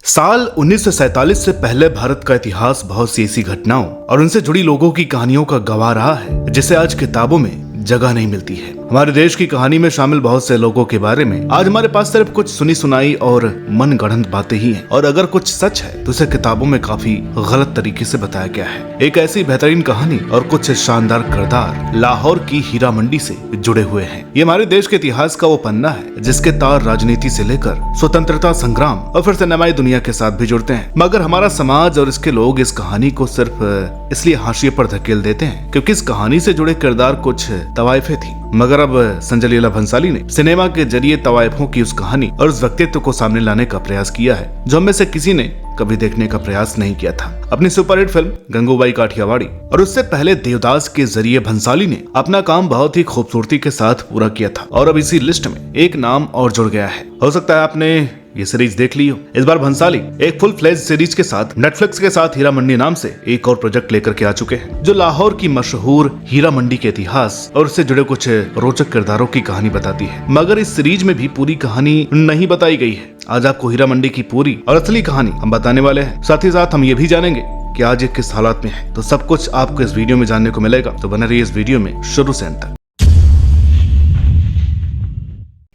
साल 1947 से पहले भारत का इतिहास बहुत सी ऐसी घटनाओं और उनसे जुड़ी लोगों की कहानियों का गवाह रहा है जिसे आज किताबों में जगह नहीं मिलती है। हमारे देश की कहानी में शामिल बहुत से लोगों के बारे में आज हमारे पास सिर्फ कुछ सुनी सुनाई और मनगढ़ंत बातें ही हैं, और अगर कुछ सच है तो इसे किताबों में काफी गलत तरीके से बताया गया है। एक ऐसी बेहतरीन कहानी और कुछ शानदार किरदार लाहौर की हीरा मंडी से जुड़े हुए हैं। ये हमारे देश के इतिहास का वो पन्ना है जिसके तार राजनीति से लेकर स्वतंत्रता संग्राम और फिर सिनेमाई दुनिया के साथ भी जुड़ते हैं, मगर हमारा समाज और इसके लोग इस कहानी को सिर्फ इसलिए हाशिए पर धकेल देते हैं क्योंकि इस कहानी से जुड़े किरदार कुछ तवाइफे थी। मगर अब संजय लीला भंसाली ने सिनेमा के जरिए तवाइफों की उस कहानी और उस व्यक्तित्व को सामने लाने का प्रयास किया है जो हमें से किसी ने कभी देखने का प्रयास नहीं किया था। अपनी सुपरहिट फिल्म गंगूबाई काठियावाड़ी और उससे पहले देवदास के जरिए भंसाली ने अपना काम बहुत ही खूबसूरती के साथ पूरा किया था, और अब इसी लिस्ट में एक नाम और जुड़ गया है। हो सकता है आपने ये सीरीज देख ली हो। इस बार भंसाली एक फुल फ्लेज सीरीज के साथ नेटफ्लिक्स के साथ हीरा मंडी नाम से एक और प्रोजेक्ट लेकर के आ चुके हैं जो लाहौर की मशहूर हीरा मंडी के इतिहास और उससे जुड़े कुछ रोचक किरदारों की कहानी बताती है। मगर इस सीरीज में भी पूरी कहानी नहीं बताई गई है। आज आपको हीरा मंडी की पूरी और असली कहानी हम बताने वाले हैं। साथ ही साथ हम ये भी जानेंगे कि आज ये किस हालात में है। तो सब कुछ आपको इस वीडियो में जानने को मिलेगा, तो बने रहिए इस वीडियो में शुरू से अंत तक।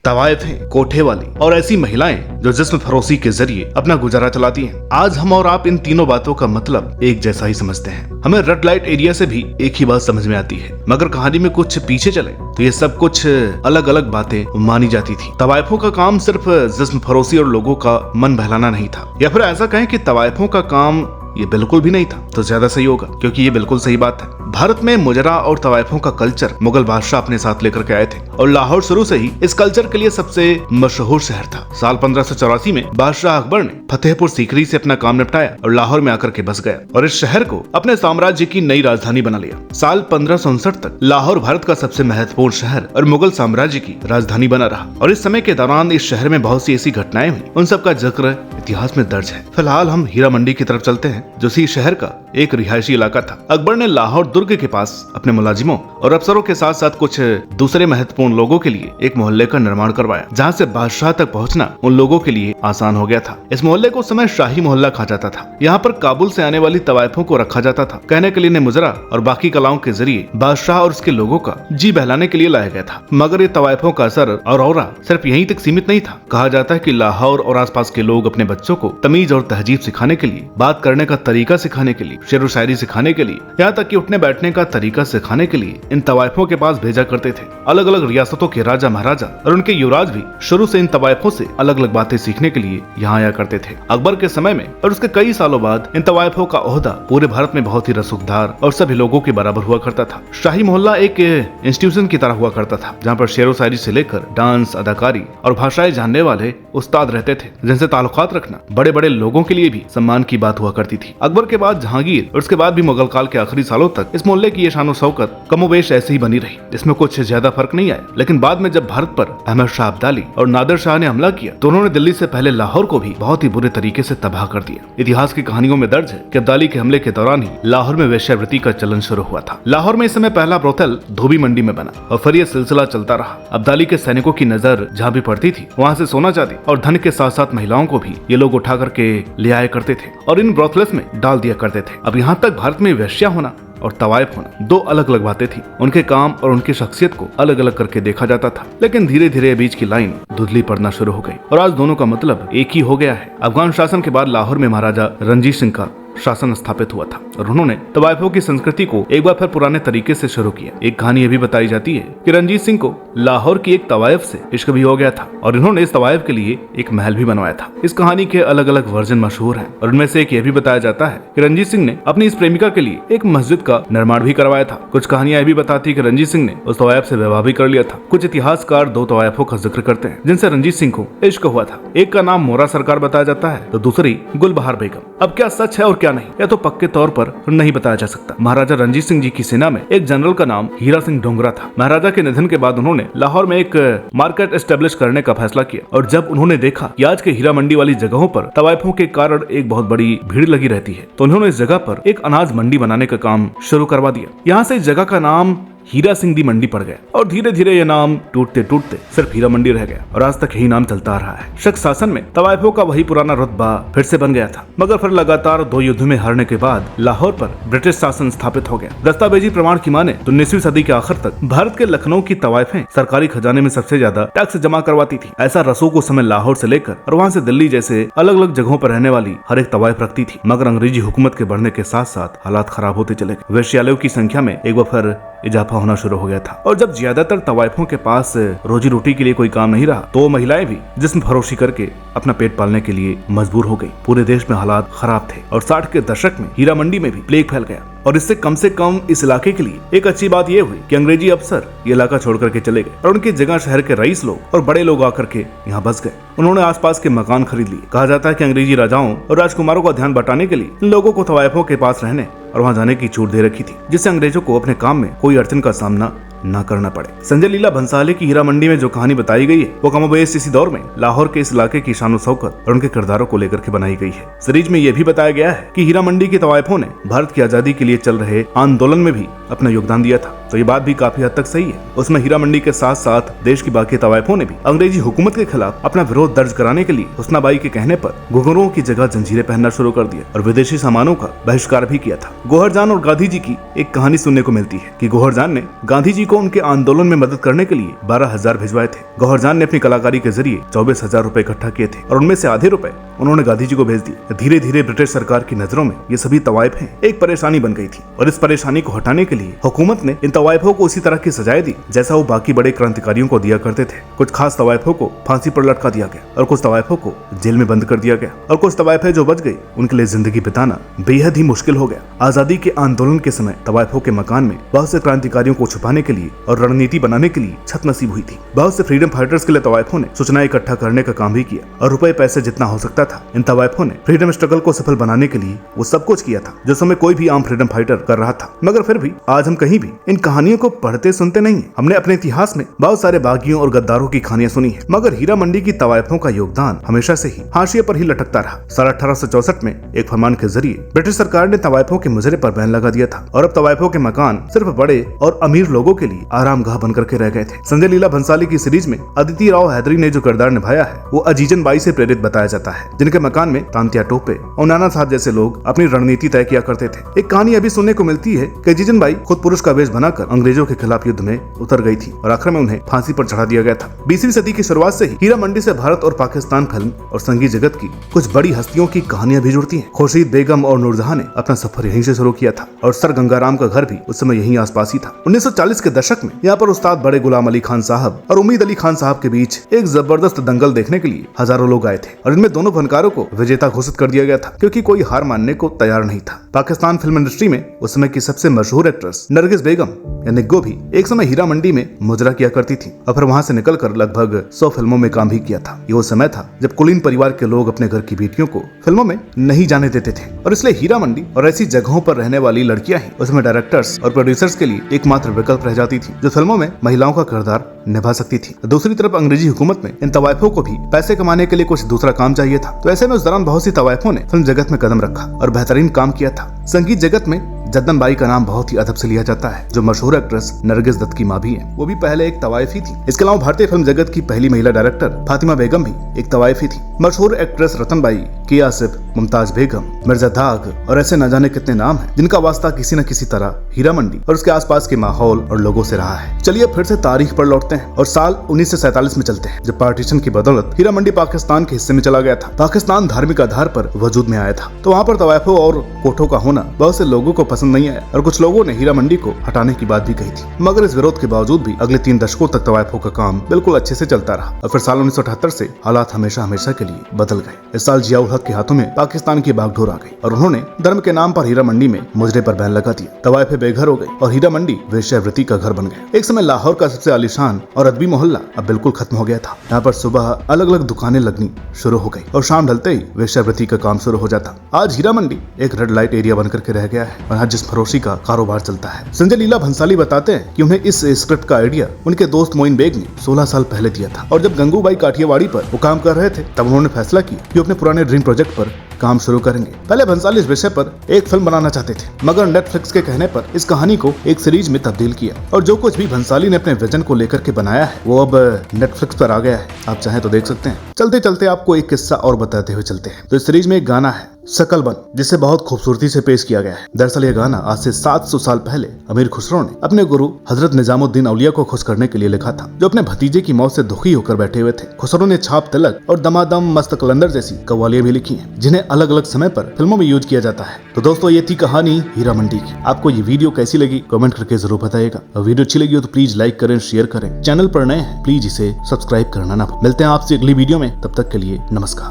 तवाइफें, कोठे वाली और ऐसी महिलाएं जो जिस्म फरोशी के जरिए अपना गुजारा चलाती हैं। आज हम और आप इन तीनों बातों का मतलब एक जैसा ही समझते हैं। हमें रेड लाइट एरिया से भी एक ही बात समझ में आती है, मगर कहानी में कुछ पीछे चले तो ये सब कुछ अलग अलग बातें मानी जाती थी। तवाइफों का काम सिर्फ जिस्म फरोशी और लोगों का मन बहलाना नहीं था, या फिर ऐसा कहें कि तवाइफों का काम ये बिल्कुल भी नहीं था तो ज्यादा सही होगा, क्योंकि ये बिल्कुल सही बात है। भारत में मुजरा और तवाइफों का कल्चर मुगल बादशाह अपने साथ लेकर के आए थे, और लाहौर शुरू से ही इस कल्चर के लिए सबसे मशहूर शहर था। साल 1584 में बादशाह अकबर ने फतेहपुर सीकरी से अपना काम निपटाया और लाहौर में आकर के बस गया और इस शहर को अपने साम्राज्य की नई राजधानी बना लिया। साल 1559 तक लाहौर भारत का सबसे महत्वपूर्ण शहर और मुगल साम्राज्य की राजधानी बना रहा, और इस समय के दौरान इस शहर में बहुत सी ऐसी घटनाएं हुई, उन सब का जिक्र इतिहास में दर्ज है। फिलहाल हम हीरा मंडी की तरफ चलते हैं जो इसी शहर का एक रिहायशी इलाका था। अकबर ने लाहौर दुर्ग के पास अपने मुलाजिमों और अफसरों के साथ साथ कुछ दूसरे महत्वपूर्ण लोगों के लिए एक मोहल्ले का निर्माण करवाया, जहां से बादशाह तक पहुंचना उन लोगों के लिए आसान हो गया था। इस मोहल्ले को उस समय शाही मोहल्ला कहा जाता था। यहाँ पर काबुल से आने वाली तवाइफों को रखा जाता था। कहने के लिए इन्हें मुजरा और बाकी कलाओं के जरिए बादशाह और उसके लोगों का जी बहलाने के लिए लाया गया था। मगर ये तवाइफों का असर और औरा सिर्फ यहीं तक सीमित नहीं था। कहा जाता है कि लाहौर और आसपास के लोग अपने बच्चों को तमीज और तहजीब सिखाने के लिए, बात करने का तरीका सिखाने के लिए, शेर व शायरी सिखाने के लिए, यहाँ तक कि उठने बैठने का तरीका सिखाने के लिए इन तवाइफों के पास भेजा करते थे। अलग अलग रियासतों के राजा महाराजा और उनके युवराज भी शुरू से इन तवाइफों से अलग अलग बातें सीखने के लिए यहाँ आया करते थे। अकबर के समय में और उसके कई सालों बाद इन तवाइफों का ओहदा पूरे भारत में बहुत ही रसूखदार और सभी लोगों के बराबर हुआ करता था। शाही मोहल्ला एक इंस्टीट्यूशन की तरह हुआ करता था, जहाँ पर शेर व शायरी से लेकर डांस, अदाकारी और भाषाएं जानने वाले उस्ताद रहते थे, जिनसे ताल्लुकात रखना बड़े बड़े लोगों के लिए भी सम्मान की बात हुआ करती थी। अकबर के बाद जहांगीर और उसके बाद भी मुगल काल के आखिरी सालों तक इस मोहल्ले की ये शानो शौकत कमोबेश ऐसे ही बनी रही। इसमें कुछ ज्यादा फर्क नहीं आया, लेकिन बाद में जब भारत पर अहमद शाह अब्दाली और नादिर शाह ने हमला किया तो उन्होंने दिल्ली से पहले लाहौर को भी बहुत ही बुरे तरीके से तबाह कर दिया। इतिहास की कहानियों में दर्ज है कि अब्दाली के हमले के दौरान ही लाहौर में वेश्यावृत्ति का चलन शुरू हुआ था। लाहौर में इस समय पहला ब्रोथल धोबी मंडी में बना और फिर यह सिलसिला चलता रहा। अब्दाली के सैनिकों की नजर जहाँ भी पड़ती थी वहाँ से सोना चांदी और धन के साथ साथ महिलाओं को भी ये लोग उठा करके ले आया करते थे और इन ब्रोथलेस में डाल दिया करते थे। अब यहाँ तक भारत में वेश्या होना और तवाइफ होना दो अलग अलग बातें थी। उनके काम और उनकी शख्सियत को अलग अलग करके देखा जाता था, लेकिन धीरे धीरे बीच की लाइन धुंधली पड़ना शुरू हो गई और आज दोनों का मतलब एक ही हो गया है। अफगान शासन के बाद लाहौर में महाराजा रणजीत सिंह का शासन स्थापित हुआ था और उन्होंने तवाइफों की संस्कृति को एक बार फिर पुराने तरीके से शुरू किया। एक कहानी ये भी बताई जाती है कि रणजीत सिंह को लाहौर की एक तवाइफ से इश्क भी हो गया था और इन्होंने इस तवाइफ के लिए एक महल भी बनवाया था। इस कहानी के अलग अलग वर्जन मशहूर हैं और उनमें से एक ये भी बताया जाता है कि रणजीत सिंह ने अपनी इस प्रेमिका के लिए एक मस्जिद का निर्माण भी करवाया था। कुछ कहानियां ये भी बताती है कि रणजीत सिंह ने उस तवाइफ से विवाह भी कर लिया था। कुछ इतिहासकार दो तवाइफों का जिक्र करते हैं जिनसे रणजीत सिंह को इश्क हुआ था। एक का नाम मोरा सरकार बताया जाता है तो दूसरी गुलबहार बेगम। अब क्या सच है और क्या नहीं, या तो पक्के तौर पर नहीं बताया जा सकता। महाराजा रणजीत सिंह जी की सेना में एक जनरल का नाम हीरा सिंह डोंगरा था। महाराजा के निधन के बाद उन्होंने लाहौर में एक मार्केट एस्टेब्लिश करने का फैसला किया और जब उन्होंने देखा कि आज के हीरा मंडी वाली जगहों पर तवाइफों के कारण एक बहुत बड़ी भीड़ लगी रहती है तो उन्होंने इस जगह पर एक अनाज मंडी बनाने का काम शुरू करवा दिया। यहाँ से इस जगह का नाम हीरा सिंह दी मंडी पड़ गया और धीरे धीरे ये नाम टूटते टूटते सिर्फ हीरा मंडी रह गया और आज तक यही नाम चलता आ रहा है। शक शासन में तवायफों का वही पुराना रुतबा फिर से बन गया था, मगर फिर लगातार 2 युद्धों में हारने के बाद लाहौर पर ब्रिटिश शासन स्थापित हो गया। दस्तावेजी प्रमाण की माने तो 19वीं सदी के आखिर तक भारत के लखनऊ की तवायफें सरकारी खजाने में सबसे ज्यादा टैक्स जमा करवाती थी। ऐसा रसूख उस समय लाहौर से लेकर और वहाँ से दिल्ली जैसे अलग अलग जगहों पर रहने वाली हर एक तवायफ रखती थी। मगर अंग्रेजी हुकूमत के बढ़ने के साथ साथ हालात खराब होते चले गए। वेश्यालयों की संख्या में एक बार फिर इजाफा होना शुरू हो गया था और जब ज्यादातर तवायफों के पास रोजी रोटी के लिए कोई काम नहीं रहा तो महिलाएं भी जिस्म फरोशी करके अपना पेट पालने के लिए मजबूर हो गई। पूरे देश में हालात खराब थे और 60 के दशक में हीरा मंडी में भी प्लेग फैल गया और इससे कम इस इलाके के लिए एक अच्छी बात यह हुई कि अंग्रेजी अफसर ये इलाका छोड़ करके चले गए और उनकी जगह शहर के रईस लोग और बड़े लोग आकर के यहाँ बस गए। उन्होंने आसपास के मकान खरीद लिए। कहा जाता है कि अंग्रेजी राजाओं और राजकुमारों का ध्यान बटाने के लिए इन लोगों को तवायफों के पास रहने और वहाँ जाने की छूट दे रखी थी, जिससे अंग्रेजों को अपने काम में कोई अड़चन का सामना न करना पड़े। संजय लीला भंसाली की हीरा मंडी में जो कहानी बताई गई है वो कमोबेश इसी दौर में लाहौर के इस इलाके की शान शौकत और उनके किरदारों को लेकर के बनाई गई है। सीरीज में यह भी बताया गया है कि हीरा मंडी के तवायफों ने भारत की आजादी के लिए चल रहे आंदोलन में भी अपना योगदान दिया था, तो ये बात भी काफी हद तक सही है। उसमें हीरा मंडी के साथ साथ देश की बाकी तवायफों ने भी अंग्रेजी हुकूमत के खिलाफ अपना विरोध दर्ज कराने के लिए हुस्नाबाई के कहने पर घुंघरुओं की जगह जंजीरें पहनना शुरू कर दिया और विदेशी सामानों का बहिष्कार भी किया था। गौहरजान और गांधी जी की एक कहानी सुनने को मिलती है कि गौहरजान ने गांधी जी को उनके आंदोलन में मदद करने के लिए 12,000 भिजवाए थे। गौहरजान ने अपनी कलाकारी के जरिए 24,000 रुपए इकट्ठा किए थे और उनमें से आधे रुपए उन्होंने गांधी जी को भेज दिए। धीरे धीरे ब्रिटिश सरकार की नजरों में ये सभी तवायफें एक परेशानी बन गई थी और इस परेशानी को हटाने के लिए हुकूमत ने इन तवायफों को उसी तरह की सजाएं दी जैसा वो बाकी बड़े क्रांतिकारियों को दिया करते थे। कुछ खास तवायफों को फांसी पर लटका दिया गया और कुछ तवायफों को जेल में बंद कर दिया गया और कुछ तवायफे जो बच गई उनके लिए जिंदगी बिताना बेहद ही मुश्किल हो गया। आजादी के आंदोलन के समय तवायफों के मकान में बहुत से क्रांतिकारियों को छुपाने के लिए और रणनीति बनाने के लिए छत नसीब हुई थी। बहुत से फ्रीडम फाइटर्स के लिए तवायफों ने सूचनाएं इकट्ठा करने का काम भी किया और रुपए पैसे जितना हो सकता था इन तवायफों ने फ्रीडम स्ट्रगल को सफल बनाने के लिए वो सब कुछ किया था जो समय कोई भी आम फ्रीडम फाइटर कर रहा था। मगर फिर भी आज हम कहीं भी इन कहानियों को पढ़ते सुनते नहीं है। हमने अपने इतिहास में बहुत सारे बागियों और गद्दारों की कहानियां सुनी है, मगर हीरा मंडी की तवायफों का योगदान हमेशा से ही हाशिए पर ही लटकता रहा। साल 1864 में एक फरमान के जरिए ब्रिटिश सरकार ने तवायफों के मुजरे पर बैन लगा दिया था और अब तवायफों के मकान सिर्फ बड़े और अमीर लोगों के लिए आरामगाह बनकर के रह गए थे। संजय लीला भंसाली की सीरीज में अदिति राव हैदरी ने जो किरदार निभाया है वो अजीजन बाई से प्रेरित बताया जाता है, जिनके मकान में तांतिया टोपे और नाना साहब जैसे लोग अपनी रणनीति तय किया करते थे। एक कहानी अभी सुनने को मिलती है कि अजीजन बाई खुद पुरुष का वेश बनाकर अंग्रेजों के खिलाफ युद्ध में उतर गई थी और आखिर में उन्हें फांसी पर चढ़ा दिया गया था। 20वीं सदी की शुरुआत से ही हीरा मंडी से भारत और पाकिस्तान फिल्म और संगीत जगत की कुछ बड़ी हस्तियों की कहानियां भी जुड़ती हैं। खुर्शीद बेगम और नूरजहां ने अपना सफर यहीं से शुरू किया था और सर गंगाराम का घर भी उस समय यहीं आसपास ही था। 1940 के दशक में यहाँ पर उस्ताद बड़े गुलाम अली खान साहब और उम्मीद अली खान साहब के बीच एक जबरदस्त दंगल देखने के लिए हजारों लोग आए थे और इनमें दोनों फनकारों को विजेता घोषित कर दिया गया था क्योंकि कोई हार मानने को तैयार नहीं था। पाकिस्तान फिल्म इंडस्ट्री में उस समय की सबसे मशहूर एक्ट्रेस नरगिस बेगम या निग्गो भी एक समय हीरा मंडी में मुजरा किया करती थी और फिर वहां से निकलकर लगभग 100 फिल्मों में काम भी किया था। ये वो समय था जब कुलीन परिवार के लोग अपने घर की बेटियों को फिल्मों में नहीं जाने देते थे और इसलिए हीरा मंडी और ऐसी जगहों पर रहने वाली लड़कियां ही उसमें डायरेक्टर्स और प्रोड्यूसर्स के लिए एकमात्र विकल्प रह जाती थी जो फिल्मों में महिलाओं का किरदार निभा सकती थी। दूसरी तरफ अंग्रेजी हुकूमत में इन तवायफों को भी पैसे कमाने के लिए कुछ दूसरा काम चाहिए था, तो ऐसे में उस दौरान बहुत सी तवायफों ने फिल्म जगत में कदम रखा और बेहतरीन काम किया था। संगीत जगत में जद्दन बाई का नाम बहुत ही अदब से लिया जाता है, जो मशहूर एक्ट्रेस नरगिस दत्त की माँ भी है। वो भी पहले एक तवायफी थी। इसके अलावा भारतीय फिल्म जगत की पहली महिला डायरेक्टर फातिमा बेगम भी एक तवायफी थी। मशहूर एक्ट्रेस रतन बाई, के आसिफ, मुमताज बेगम, मिर्जा दाग और ऐसे न जाने कितने नाम हैं जिनका वास्ता किसी न किसी तरह हीरा मंडी और उसके आसपास के माहौल और लोगों से रहा है। चलिए फिर से तारीख पर लौटते हैं और साल 1947 में चलते हैं, जब पार्टीशन की बदौलत हीरा मंडी पाकिस्तान के हिस्से में चला गया था। पाकिस्तान धार्मिक आधार पर वजूद में आया था, तो वहाँ पर तवायफों और कोठों का होना बहुत से लोगों को पसंद नहीं आया और कुछ लोगों ने हीरा मंडी को हटाने की बात भी कही थी। मगर इस विरोध के बावजूद भी अगले 3 दशकों तक तवायफों का काम बिल्कुल अच्छे से चलता रहा और फिर साल 1978 से हालात हमेशा हमेशा के लिए बदल गए। इस साल जियाउल हक के हाथों में पाकिस्तान की बागडोर आ गई और उन्होंने धर्म के नाम पर हीरा मंडी में मुजरे पर बैन लगा दिया। तवायफे बेघर हो गए और हीरा मंडी वेश्यावृत्ति का घर बन गया। एक समय लाहौर का सबसे आलीशान और अदबी मोहल्ला अब बिल्कुल खत्म हो गया था। यहाँ पर सुबह अलग अलग दुकानें लगनी शुरू हो गई और शाम ढलते ही वेश्यावृत्ति का काम शुरू हो जाता। आज हीरा मंडी एक रेड लाइट एरिया बनकर के रह गया है और यहाँ जिस फरोशी का कारोबार चलता है। संजय लीला भंसाली बताते हैं कि उन्हें इस स्क्रिप्ट का आइडिया उनके दोस्त मोइन बेग ने 16 साल पहले दिया था और जब गंगूबाई काठियावाड़ी पर वो काम कर रहे थे तब उन्होंने फैसला किया कि अपने पुराने ड्रीम प्रोजेक्ट पर काम शुरू करेंगे। पहले भंसाली इस विषय पर एक फिल्म बनाना चाहते थे, मगर नेटफ्लिक्स के कहने पर इस कहानी को एक सीरीज में तब्दील किया और जो कुछ भी भंसाली ने अपने विजन को लेकर के बनाया है वो अब नेटफ्लिक्स पर आ गया है। आप चाहें तो देख सकते हैं। चलते चलते आपको एक किस्सा और बताते हुए चलते हैं। तो इस सीरीज में एक गाना है शकलबन, जिसे बहुत खूबसूरती से पेश किया गया है। दरअसल यह गाना आज से 700 साल पहले अमीर खुसरो ने अपने गुरु हजरत निजामुद्दीन औलिया को खुश करने के लिए लिखा था, जो अपने भतीजे की मौत से दुखी होकर बैठे हुए थे। खुसरो ने छाप तिलक और दमादम मस्त कलंदर जैसी कव्वालियां भी लिखी हैं, जिन्हें अलग अलग समय पर फिल्मों में यूज किया जाता है। तो दोस्तों ये थी कहानी हीरा मंडी की। आपको ये वीडियो कैसी लगी कमेंट करके जरूर बताइएगा। और वीडियो अच्छी लगी हो तो प्लीज लाइक करें, शेयर करें। चैनल पर नए हैं प्लीज इसे सब्सक्राइब करना ना भूलें। मिलते हैं आपसे अगली वीडियो में, तब तक के लिए नमस्कार।